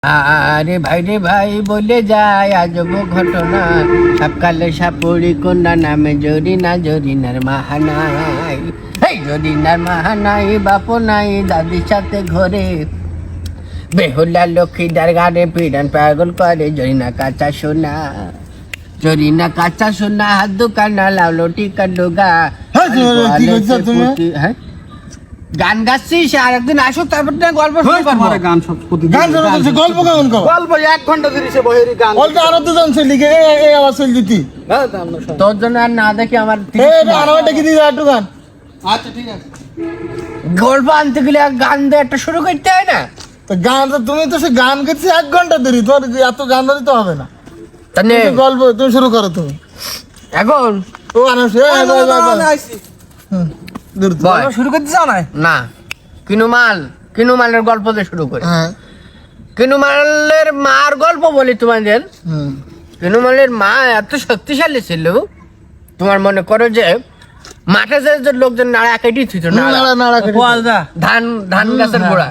আরে ভাই রে ভাই বলে যায় আজব ঘটনা সকালে সাপুরি কন্যা নামে জরিনার মাহানাই এই জরিনার মাহানাই বাপ নাই দাদির সাথে ঘরে বেহুলা লক্ষ্মীদার গানে পিড়ান পাগল করে জরিনা কাঁচা সোনা হাত দোকানা লাউলো টিকা ডোগা হ্যাঁ গান গাচ্ছিস আর একদিন আসো তারপর না গল্প শুরু করবো গান সব গান শোনা যাচ্ছে, গল্প কেমন কও? গল্প 1 ঘন্টা ধরে বহেরি গান বলতে আরো দুজন ছিল লিখে এই আওয়াজ চল দিতি। হ্যাঁ তা আমরা সব- তোর জন্য আর না দেখি আমার আরো একটা কি দিই একটু গান। আচ্ছা ঠিক আছে গল্প আনতে গেলে আর গান দিয়ে একটা শুরু করতে হয় না তো গান তো তুমি তো সে গান গেছি 1 ঘন্টা ধরে, তোর এত গান ধরে তো হবে না। তাহলে তুমি গল্প তুমি শুরু করো তুমি। এখন ও আনস আইছি বল। শুরু করতে চাও না না কিনুমালের গল্প দিয়ে শুরু করি হ্যাঁ কিনুমালের মার গল্প বলি তোমাদের হুম কিনুমালের মা এত শক্তিশালী ছিল তোমার মনে করো যে মাঠে যে লোকজন নাড়া কেটে থিত নাড়া নাড়া কেটে বল যা ধান গাছের গোড়া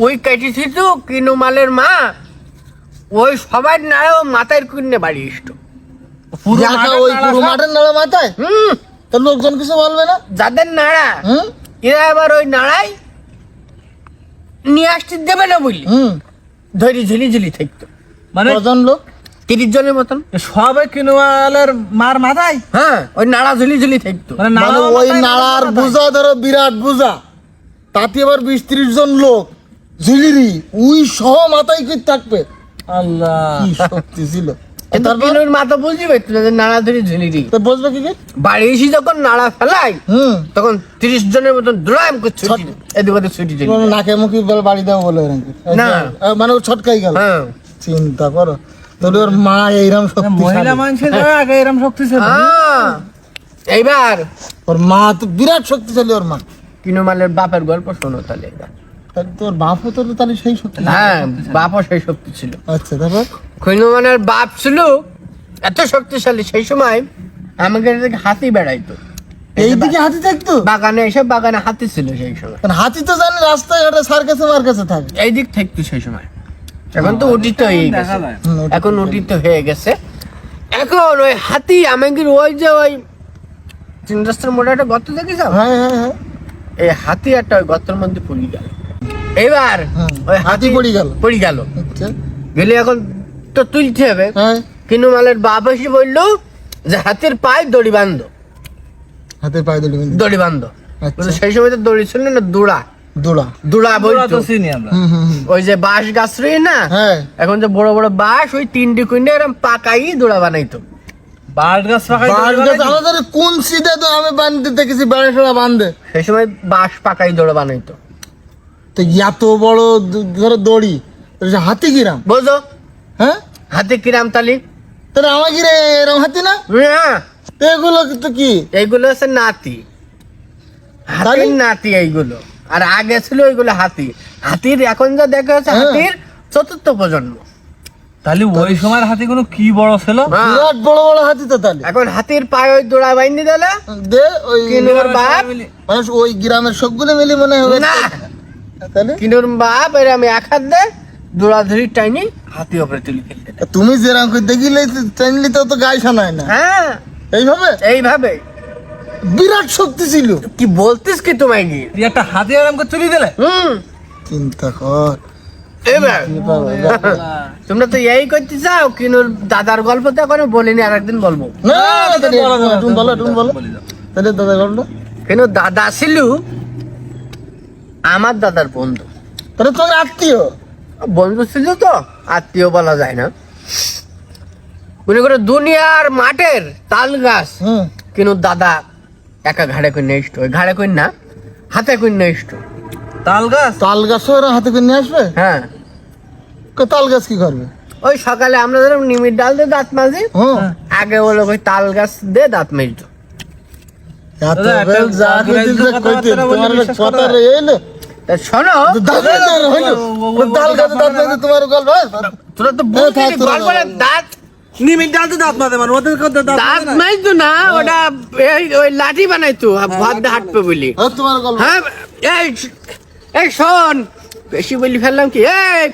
ওই কেটে থিত কিনুমালের মা ওই সবাই নাড়াও মাথায় কিনে বাড়ি এসত জায়গা ওই পুরো মাঠের নাড়া মাথায়, তো লোকজন কিছু বলবে না? যাদের নাড়া হুম এরা আবার ওই নাড়াই নিয়ে আসতে দেবে না বুঝলি হুম ধরি ঝিলি থাকতো মানে কজন লোক? 30 জনের মতন সবাই কিনুয়ালের মার মাথায় হ্যাঁ ওই নাড়া ঝুলি থাকতো মানে মানে নাড়া ওই মাথায়, নাড়ার মাথায়। বুঝা ধরো বিরাট বুঝা, তাতে আবার 20-30 জন লোক ঝিলিরি উই সহ মাথায় কি থাকবে, আল্লাহ কি শক্তি ছিল। কিন্তু তারপর কিনুর মাথা বুঝতে পারতো না যে নাড়া ধরে ঝুলি তো বসবে কি কি? বাড়ি এসে যখন নাড়া ফেলাই হুম তখন 30 জনের মতন দ্রাম করে ছুটি এদিকে ছুটি চলে কোনো নাকে মুখি বলে বাড়ি দাও বলে নাকি? না। মানে ও ছটকাই গেল। হ্যাঁ চিন্তা করো, তাহলে ওর মা এইরকম মহিলা শক্তি, মানুষের আগে এরকম শক্তি ছিল হ্যাঁ। এইবার ওর মা তো বিরাট শক্তিশালী। ওর মা কিনুমালের বাপের গল্প শোনো তাহলে এবার। তাহলে তোর বাপও তো তাহলে সেই শক্তি। হ্যাঁ বাপও সেই শক্তি ছিল আচ্ছা তারপর কিনুমালের বাপ ছিল এত শক্তিশালী সেই সময় আমাকে এদিকে হাতি বেড়াইতো এইদিকে হাতি থাকতো? বাগানে হাতি ছিল সেই সময় কারণ হাতি তো জানি রাস্তায় ঘাটে সার্কাসে মার্কাসে থাকে। এই দিক থাকতো সেই সময় এখন তো উঠিত হয়ে দেখা গেছে যায় এখন উঠিত হয়ে গেছে এখন ওই হাতি আমাদের ওই যে ওই 3 রাস্তার মোড়ে একটা গর্ত দেখেছ হ্যাঁ হ্যাঁ হ্যাঁ এই হাতি একটা ওই গর্তের মধ্যে পড়ে গেল এবার হুম, ওই হাতি পড়ে গেল। পড়ে গেল আচ্ছা গেলে এখন তো তুলতে হবে হ্যাঁ কিনুমালের বাপ এসে বললো যে হাতির পায়ে দড়ি বাঁধো হাতে পায়ে দড়ি বেঁধে। দড়ি বাঁধো আচ্ছা। কিন্তু সেই সময় তো দড়ি ছিল না দোড়া দোড়া। দোড়া ওরা বলতো তো চিনি আমরা হুম হুম হুম। ওই যে বাঁশ গাছ রয়ে না হ্যাঁ এখন যে বড় বড় বাঁশ ওই 3টি কুইন্ডে এরকম পাকাই দোড়া বানাইতো বাঁশ গাছ পাকাই বাঁশ গাছ আমাদের কোন সিধে তো আমি বাঁধতে দেখেছি, বেড়া টেড়া বাঁধে। সেই সময় বাঁশ পাকাই দোড়া বানাইতো তো এত বড় ধরো দড়ি, তো সে হাতি কিরাম? বোঝো হ্যাঁ হাতে কিরাম তালি তাহলে আমার কি রে এরকম হাতি না? হ্যাঁ, তো এগুলো তো কি? এইগুলো হচ্ছে নাতি হাতির তালি? নাতি এইগুলো আর আগে ছিল ওইগুলো হাতির এখন যা দেখা যাচ্ছে হ্যাঁ। হাতির 4র্থ প্রজন্ম তাহলে ওই সময়ের হাতি কোনো কি বড় ছিল হ্যাঁ, বিরাট বড় বড় হাতি তো তাহলে। এখন হাতির পায়ে ওই দোড়া বাইন্ধে দিলে দে ওই কিনুর বাপ মানুষ ওই গ্রামের সবগুলো মিলে মনে হবে না তাহলে। কিনুর বাপ এর আমি এক হাত দে দোড়া ধরি টাইনি হাতি ওপরে তুলি ফেলতে দেয়। তুমি যেরকম করে দেখিলে চাইলে তো গায়ে সানায় না হ্যাঁ এইভাবে। এইভাবে বিরাট শক্তি ছিল। কি বলতিস কি তোমায় গিয়ে তুই একটা হাতি আরাম করে তুলি দিলে চিন্তা কর। এবার তোমরা তো এই করতে চাও কিনুর দাদার গল্প তো এখনো বলিনি আর একদিন বলবো না তুমি বলো তাহলে দাদা গল্প। কিনুর দাদা ছিল আমার দাদার বন্ধু তাহলে তোমার আত্মীয়। বন্ধু ছিল তো আত্মীয় বলা যায় না মনে করে দুনিয়ার মাঠের তাল গাছ হুম কিনুর দাদা একা ঘাড়ে করে নিয়ে আসতো ওই ঘাড়ে করে না হাতে করে নিয়ে আসতো তাল গাছ তাল গাছ ওরা হাতে করে নিয়ে আসবে? হ্যাঁ তাল গাছ কি করবে? ওই সকালে আমরা ধরো নিমির ডাল দিয়ে দাঁত মাজি হুম আগে বলো ওই তাল গাছ দিয়ে দাঁত মাজতো এত দাদা, একটা বেল যা আগ্রহের কইতে কথাবার্তা কইতে বললে তোমার বিশ্বাস কথা করা রে এলো তা শোনো দাদা হইলো তাল গাছ দাঁত মেজে তোমার গল্প তোরা তো থাক, বুঝলি তোরা গল্পের দাঁত নিমিট ডাল তো দাঁত মাঝে মানে ওদের কথা দাঁত দাঁত মাঝে না। মাইতো না ওটা ওই লাঠি বানাইতো ভাত দিয়ে হাঁটবে বলি তোমার গল্প হ্যাঁ এই শোন বেশি বলি ফেললাম কি এই